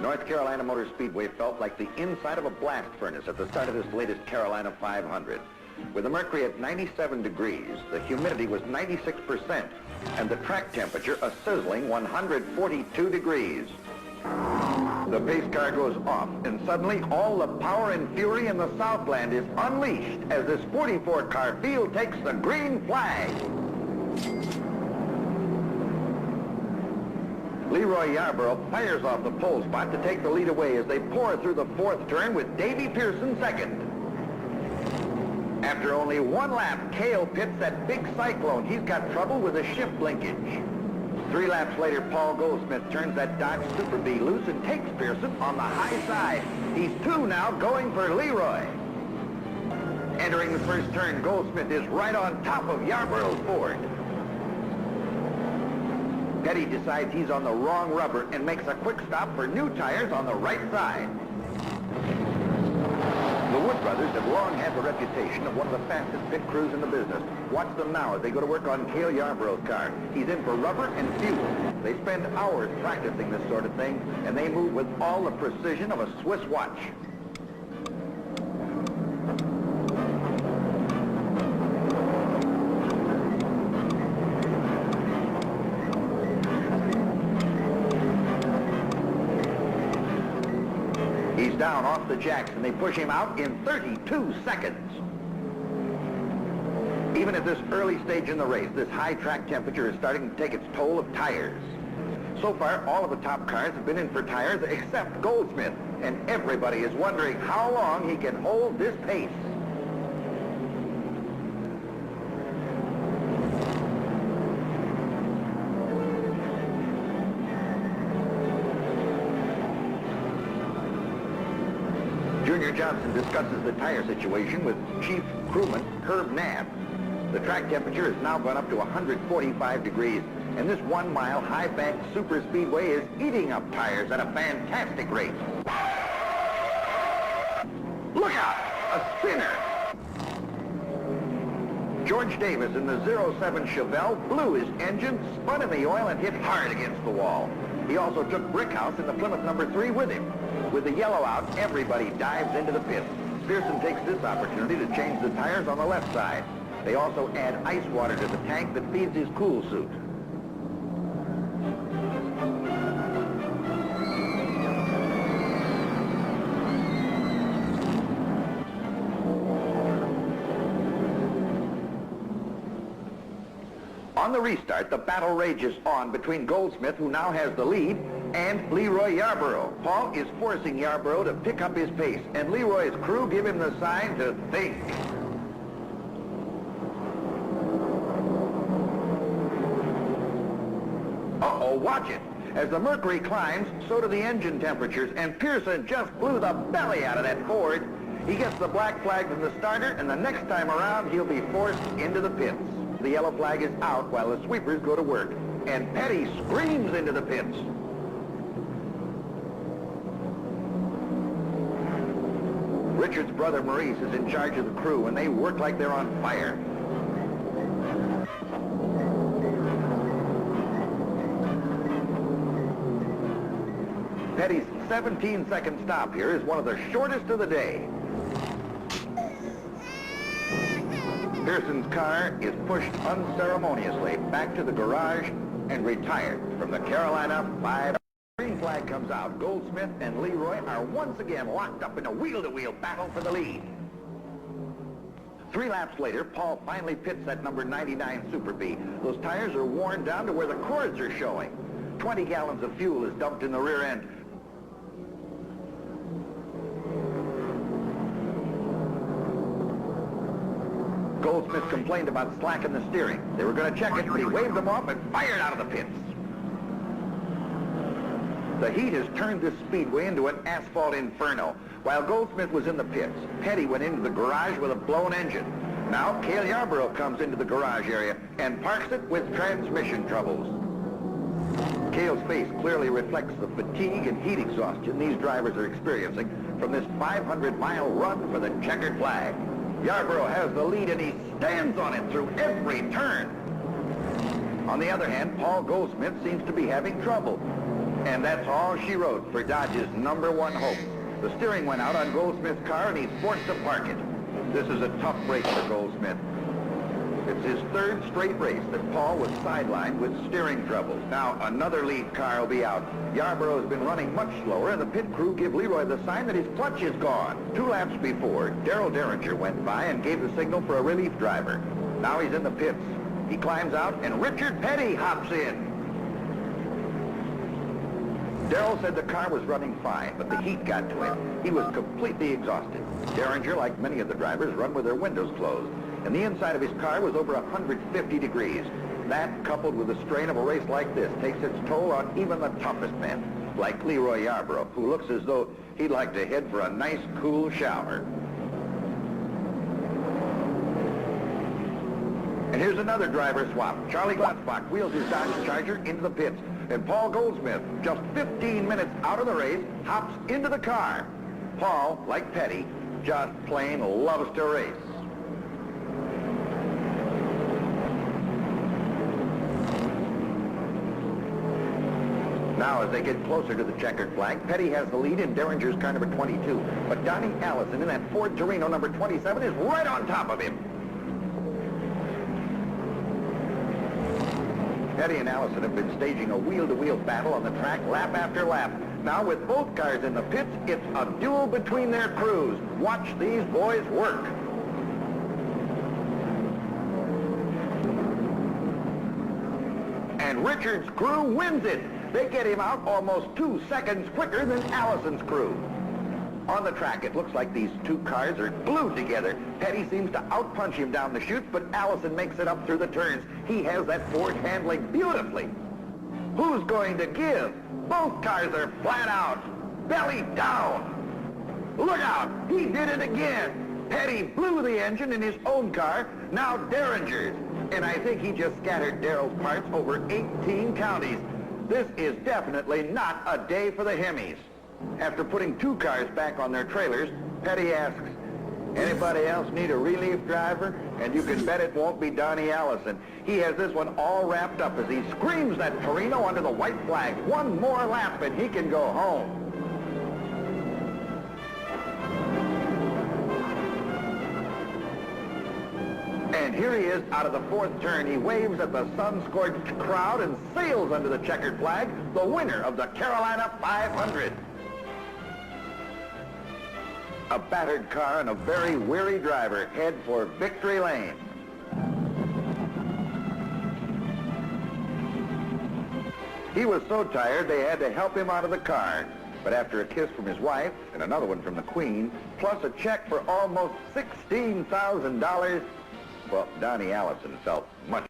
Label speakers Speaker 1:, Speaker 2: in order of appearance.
Speaker 1: North Carolina Motor Speedway felt like the inside of a blast furnace at the start of this latest Carolina 500. With the mercury at 97 degrees, the humidity was 96%, and the track temperature a sizzling 142 degrees. The pace car goes off, and suddenly all the power and fury in the Southland is unleashed as this 44-car field takes the green flag. Leroy Yarborough fires off the pole spot to take the lead away as they pour through the fourth turn with Davy Pearson second. After only one lap, Cale pits that big cyclone. He's got trouble with a shift linkage. 3 laps later, Paul Goldsmith turns that Dodge Super B loose and takes Pearson on the high side. He's 2 now, going for Leroy. Entering the first turn, Goldsmith is right on top of Yarborough's Ford. Petty decides he's on the wrong rubber and makes a quick stop for new tires on the right side. The Wood brothers have long had the reputation of one of the fastest pit crews in the business. Watch them now as they go to work on Cale Yarborough's car. He's in for rubber and fuel. They spend hours practicing this sort of thing, and they move with all the precision of a Swiss watch. He's down off the jacks, and they push him out in 32 seconds. Even at this early stage in the race, this high track temperature is starting to take its toll of tires. So far, all of the top cars have been in for tires except Goldsmith, and everybody is wondering how long he can hold this pace. Junior Johnson discusses the tire situation with Chief Crewman Herb Knapp. The track temperature has now gone up to 145 degrees, and this 1-mile high-banked super speedway is eating up tires at a fantastic rate. Look out! A spinner! George Davis in the 07 Chevelle blew his engine, spun in the oil, and hit hard against the wall. He also took Brickhouse in the Plymouth number 3 with him. With the yellow out, everybody dives into the pit. Pearson takes this opportunity to change the tires on the left side. They also add ice water to the tank that feeds his cool suit. On the restart, the battle rages on between Goldsmith, who now has the lead, and Leroy Yarborough. Paul is forcing Yarborough to pick up his pace, and Leroy's crew give him the sign to think. Uh-oh, watch it. As the mercury climbs, so do the engine temperatures, and Pearson just blew the belly out of that Ford. He gets the black flag from the starter, and the next time around, he'll be forced into the pits. The yellow flag is out while the sweepers go to work, and Petty screams into the pits. Richard's brother Maurice is in charge of the crew, and they work like they're on fire. Petty's 17-second stop here is one of the shortest of the day. Pearson's car is pushed unceremoniously back to the garage and retired from the Carolina 5. Green flag comes out. Goldsmith and Leroy are once again locked up in a wheel-to-wheel battle for the lead. 3 laps later, Paul finally pits that number 99 Super B. Those tires are worn down to where the cords are showing. 20 gallons of fuel is dumped in the rear end. Goldsmith complained about slack in the steering. They were going to check it, but he waved them off and fired out of the pits. The heat has turned this speedway into an asphalt inferno. While Goldsmith was in the pits, Petty went into the garage with a blown engine. Now, Cale Yarborough comes into the garage area and parks it with transmission troubles. Cale's face clearly reflects the fatigue and heat exhaustion these drivers are experiencing from this 500-mile run for the checkered flag. Yarborough has the lead, and he stands on it through every turn. On the other hand, Paul Goldsmith seems to be having trouble. And that's all she wrote for Dodge's #1 hope. The steering went out on Goldsmith's car, and he's forced to park it. This is a tough race for Goldsmith. It's his third straight race that Paul was sidelined with steering troubles. Now, another lead car will be out. Yarborough has been running much slower, and the pit crew give Leroy the sign that his clutch is gone. 2 laps before, Darrell Derringer went by and gave the signal for a relief driver. Now he's in the pits. He climbs out, and Richard Petty hops in. Darrell said the car was running fine, but the heat got to him. He was completely exhausted. Derringer, like many of the drivers, run with their windows closed, and the inside of his car was over 150 degrees. That, coupled with the strain of a race like this, takes its toll on even the toughest men, like Leroy Yarborough, who looks as though he'd like to head for a nice, cool shower. And here's another driver swap. Charlie Glatzbach wheels his Dodge Charger into the pits, and Paul Goldsmith, just 15 minutes out of the race, hops into the car. Paul, like Petty, just plain loves to race. Now, as they get closer to the checkered flag, Petty has the lead in Derringer's car number 22, but Donnie Allison in that Ford Torino number 27 is right on top of him. Petty and Allison have been staging a wheel-to-wheel battle on the track lap after lap. Now, with both cars in the pits, it's a duel between their crews. Watch these boys work. And Richard's crew wins it. They get him out almost 2 seconds quicker than Allison's crew. On the track, it looks like these two cars are glued together. Petty seems to outpunch him down the chute, but Allison makes it up through the turns. He has that Ford handling beautifully. Who's going to give? Both cars are flat out, belly down. Look out, he did it again. Petty blew the engine in his own car, now Derringer's. And I think he just scattered Darrell's parts over 18 counties. This is definitely not a day for the Hemis. After putting 2 cars back on their trailers, Petty asks, anybody else need a relief driver? And you can bet it won't be Donnie Allison. He has this one all wrapped up as he screams that Torino under the white flag. 1 more lap and he can go home. And here he is out of the 4th turn. He waves at the sun-scorched crowd and sails under the checkered flag, the winner of the Carolina 500. A battered car and a very weary driver head for victory lane. He was so tired they had to help him out of the car. But after a kiss from his wife and another one from the Queen, plus a check for almost $16,000, well, Donnie Allison felt much